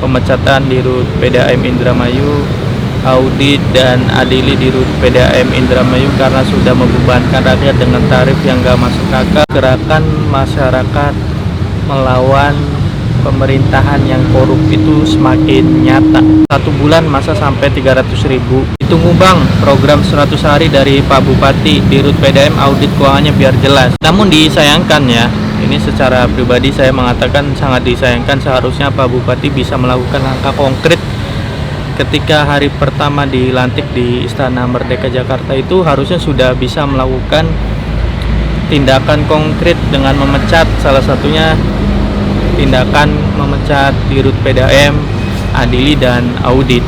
pemecatan di Rut PDAM Indramayu, audit dan adili di Rut PDAM Indramayu karena sudah membebankan rakyat dengan tarif yang gak masuk akal. Gerakan masyarakat melawan pemerintahan yang korup itu semakin nyata. 1 bulan masa sampai 300.000. Ditunggu bang, program 100 hari dari Pak Bupati di Rut PDAM, audit keuangannya biar jelas. Namun disayangkan ya, ini secara pribadi saya mengatakan sangat disayangkan, seharusnya Pak Bupati bisa melakukan langkah konkret ketika hari pertama dilantik di Istana Merdeka Jakarta. Itu harusnya sudah bisa melakukan tindakan konkret dengan memecat, salah satunya tindakan memecat di Rut PDAM, adili dan audit.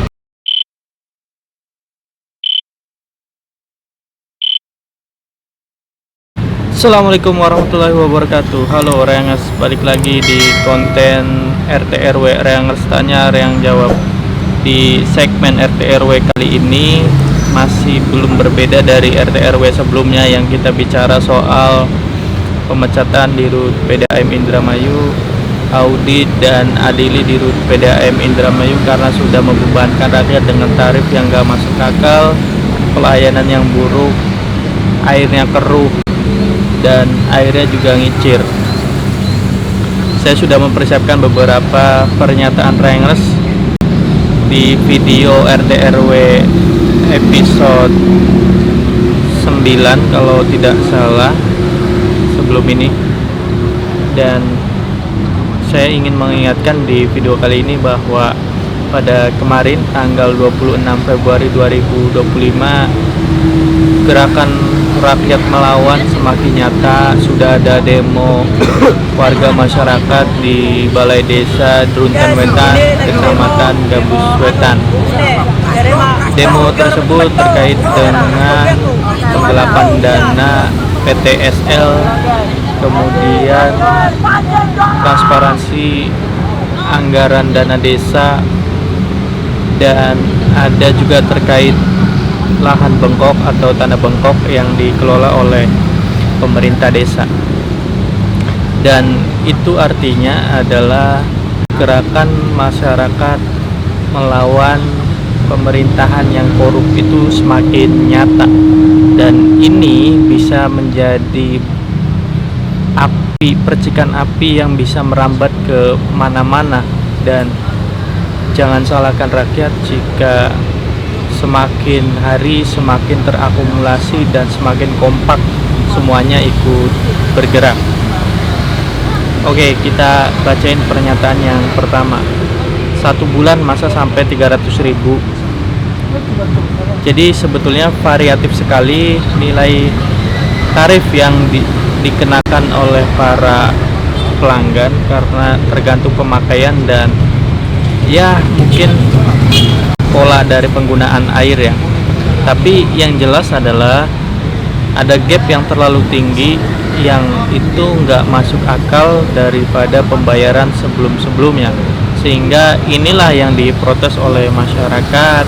Assalamualaikum warahmatullahi wabarakatuh. Halo Reangers, balik lagi di konten RT RW. Reangers tanya, Reang jawab. Di segmen RT RW kali ini masih belum berbeda dari RT RW sebelumnya yang kita bicara soal pemecatan di Rut PDAM Indramayu, audit dan adili di Rut PDAM Indramayu karena sudah membebankan rakyat dengan tarif yang gak masuk akal, pelayanan yang buruk, airnya keruh, dan airnya juga ngicir. Saya sudah mempersiapkan beberapa pernyataan Reangers di video RT RW episode 9 kalau tidak salah sebelum ini, dan saya ingin mengingatkan di video kali ini bahwa pada kemarin tanggal 26 Februari 2025 gerakan rakyat melawan semakin nyata. Sudah ada demo warga masyarakat di Balai Desa Drunten Wetan, Kecamatan Gambus Wetan. Demo tersebut terkait dengan penggelapan dana PTSL, kemudian transparansi anggaran dana desa, dan ada juga terkait lahan bengkok atau tanah bengkok yang dikelola oleh pemerintah desa. Dan itu artinya adalah gerakan masyarakat melawan pemerintahan yang korup itu semakin nyata, dan ini bisa menjadi percikan api yang bisa merambat ke mana-mana. Dan jangan salahkan rakyat jika semakin hari semakin terakumulasi dan semakin kompak semuanya ikut bergerak. Oke, kita bacain pernyataan yang pertama. 1 bulan masa sampai 300.000. Jadi sebetulnya variatif sekali nilai tarif yang dikenakan oleh para pelanggan karena tergantung pemakaian dan ya mungkin pola dari penggunaan air ya. Tapi yang jelas adalah ada gap yang terlalu tinggi yang itu nggak masuk akal daripada pembayaran sebelum-sebelumnya, sehingga inilah yang diprotes oleh masyarakat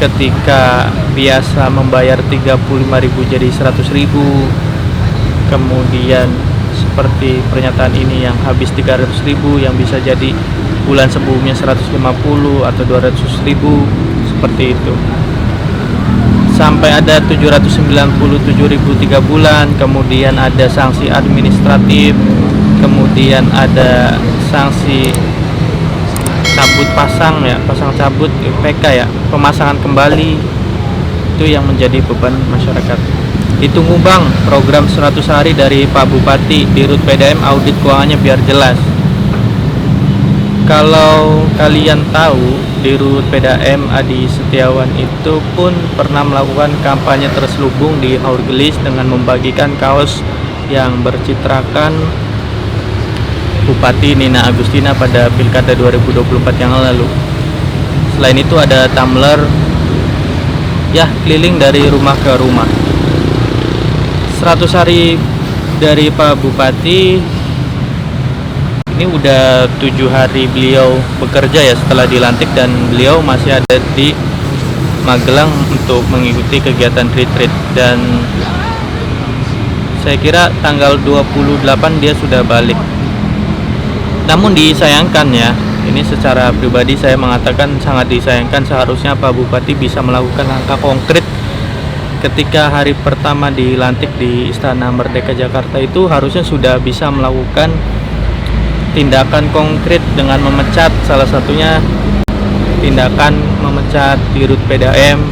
ketika biasa membayar 35.000 jadi 100.000, kemudian seperti pernyataan ini yang habis 300.000 yang bisa jadi bulan sebelumnya 150 atau 200.000, seperti itu. Sampai ada 797.000 3 bulan, kemudian ada sanksi administratif, kemudian ada sanksi cabut pasang ya, pasang cabut PK ya, pemasangan kembali. Itu yang menjadi beban masyarakat. Ditunggu bang, program 100 hari dari Pak Bupati di Rut PDAM, audit keuangannya biar jelas. Kalau kalian tahu, di Rut PDAM Adi Setiawan itu pun pernah melakukan kampanye terselubung di Haur Gelis dengan membagikan kaos yang bercitrakan Bupati Nina Agustina pada Pilkada 2024 yang lalu. Selain itu ada tumbler ya keliling dari rumah ke rumah. 100 hari dari Pak Bupati, ini udah 7 hari beliau bekerja ya setelah dilantik, dan beliau masih ada di Magelang untuk mengikuti kegiatan retreat, dan saya kira tanggal 28 dia sudah balik. Namun disayangkan ya, Ini secara pribadi saya mengatakan sangat disayangkan, seharusnya Pak Bupati bisa melakukan langkah konkret ketika hari pertama dilantik di Istana Merdeka Jakarta. Itu harusnya sudah bisa melakukan tindakan konkret dengan memecat, salah satunya tindakan memecat Dirut PDAM,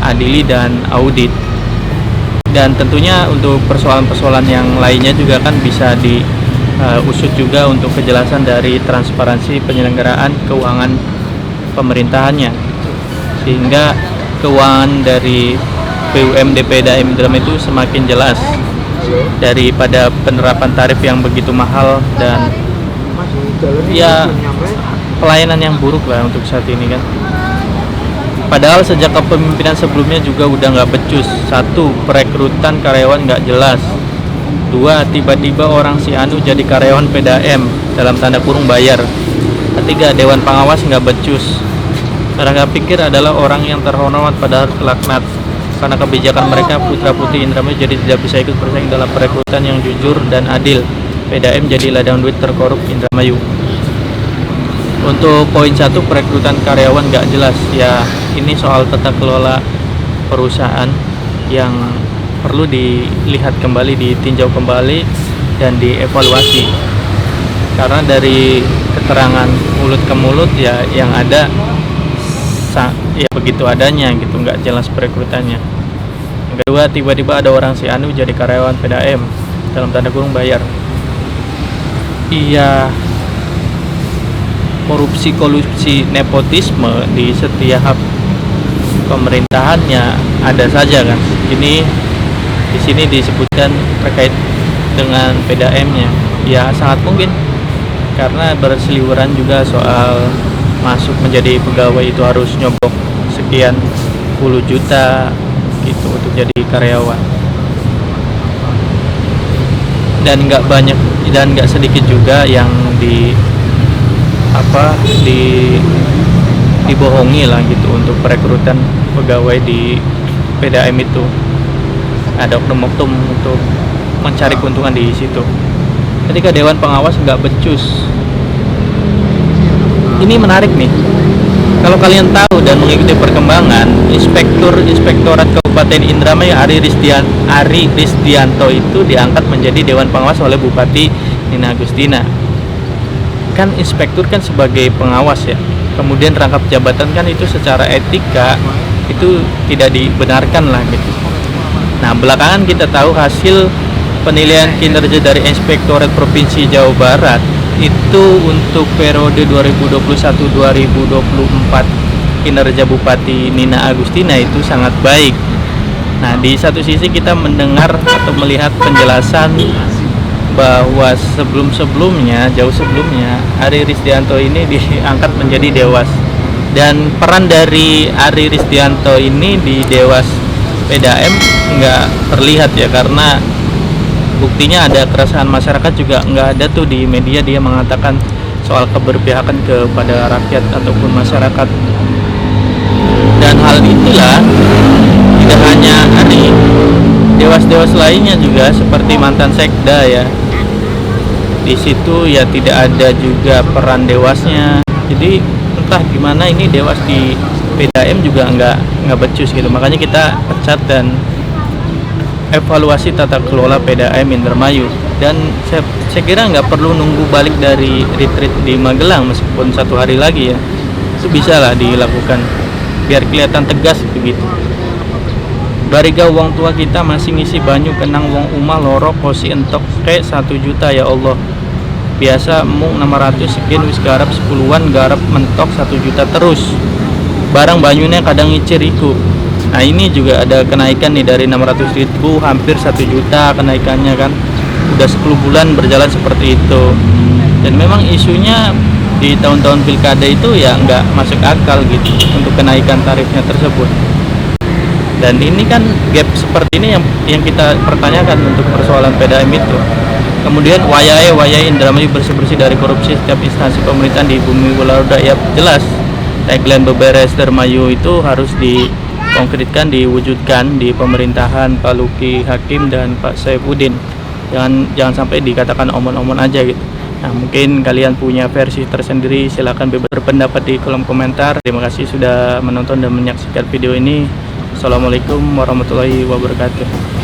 Adili dan Audit. Dan tentunya untuk persoalan-persoalan yang lainnya juga kan bisa diusut juga untuk kejelasan dari transparansi penyelenggaraan keuangan pemerintahannya, sehingga keuangan dari BUMD PDAM Indramayu itu semakin jelas daripada penerapan tarif yang begitu mahal dan ya pelayanan yang buruk lah untuk saat ini kan. Padahal sejak kepemimpinan sebelumnya juga udah nggak becus. 1. Perekrutan karyawan nggak jelas. 2. Tiba-tiba orang si Anu jadi karyawan PDAM dalam tanda kurung bayar. 3. Dewan pengawas nggak becus. Mereka pikir adalah orang yang terhormat padahal kelaknat. Karena kebijakan mereka, putra putri Indramayu jadi tidak bisa ikut bersaing dalam perekrutan yang jujur dan adil. PDAM jadi ladang duit terkorup Indramayu. Untuk poin 1, perekrutan karyawan nggak jelas, ya ini soal tata kelola perusahaan yang perlu dilihat kembali, ditinjau kembali dan dievaluasi. Karena dari keterangan mulut ke mulut ya yang ada ya begitu adanya gitu, nggak jelas perekrutannya. Yang kedua, tiba-tiba ada orang si Anu jadi karyawan PDAM dalam tanda kurung bayar. Iya, korupsi nepotisme di setiap pemerintahannya ada saja kan. Ini di sini disebutkan terkait dengan PDAM-nya, ya sangat mungkin karena berseliweran juga soal masuk menjadi pegawai itu harus nyobok sekian puluh juta gitu untuk jadi karyawan, dan nggak banyak dan nggak sedikit juga yang dibohongi lah gitu untuk perekrutan pegawai di PDAM itu. Ada oknum-oknum untuk mencari keuntungan di situ. Ketika Dewan Pengawas nggak becus, ini menarik nih. Kalau kalian tahu dan mengikuti perkembangan, Inspektorat Kabupaten Indramayu Ari Risdianto itu diangkat menjadi Dewan Pengawas oleh Bupati Nina Agustina. Kan inspektur kan sebagai pengawas ya, kemudian rangkap jabatan kan itu secara etika itu tidak dibenarkan lah gitu. Nah, belakangan kita tahu hasil penilaian kinerja dari Inspektorat Provinsi Jawa Barat itu untuk periode 2021-2024 kinerja Bupati Nina Agustina itu sangat baik. Nah, di satu sisi kita mendengar atau melihat penjelasan bahwa jauh sebelumnya Ari Risdianto ini diangkat menjadi Dewas, dan peran dari Ari Risdianto ini di Dewas PDAM nggak terlihat ya, karena buktinya ada keresahan masyarakat juga nggak ada tuh di media dia mengatakan soal keberpihakan kepada rakyat ataupun masyarakat. Dan hal itulah tidak hanya Ari, dewas-dewas lainnya juga seperti mantan sekda ya, di situ ya tidak ada juga peran dewasnya. Jadi entah gimana ini dewas di PDAM juga nggak becus gitu. Makanya kita pecat dan evaluasi tata kelola PDAM Indramayu. Dan saya kira nggak perlu nunggu balik dari retreat di Magelang, meskipun 1 hari lagi ya, itu bisa lah dilakukan biar kelihatan tegas begitu. Bariga uang tua kita masih ngisi banyu kenang wong umah loro kosi entok ke 1 juta ya Allah. Biasa mung 600 sekian wis garap 10-an garap mentok 1 juta terus. Barang banyunya kadang ngicir iku. Nah, ini juga ada kenaikan nih dari 600.000 hampir 1 juta kenaikannya kan. Udah 10 bulan berjalan seperti itu. Dan memang isunya di tahun-tahun pilkada itu ya nggak masuk akal gitu untuk kenaikan tarifnya tersebut. Dan ini kan gap seperti ini yang kita pertanyakan untuk persoalan PDAM itu. Kemudian wayai Indramayu bersih-bersih dari korupsi setiap instansi pemerintahan di bumi Wularuda, ya jelas tagline beberes Indramayu itu harus dikonkretkan, diwujudkan di pemerintahan Pak Luki Hakim dan Pak Saifuddin. Jangan sampai dikatakan omon-omon aja gitu. Nah, mungkin kalian punya versi tersendiri, silahkan bebas berpendapat di kolom komentar. Terima kasih sudah menonton dan menyaksikan video ini. Assalamualaikum warahmatullahi wabarakatuh.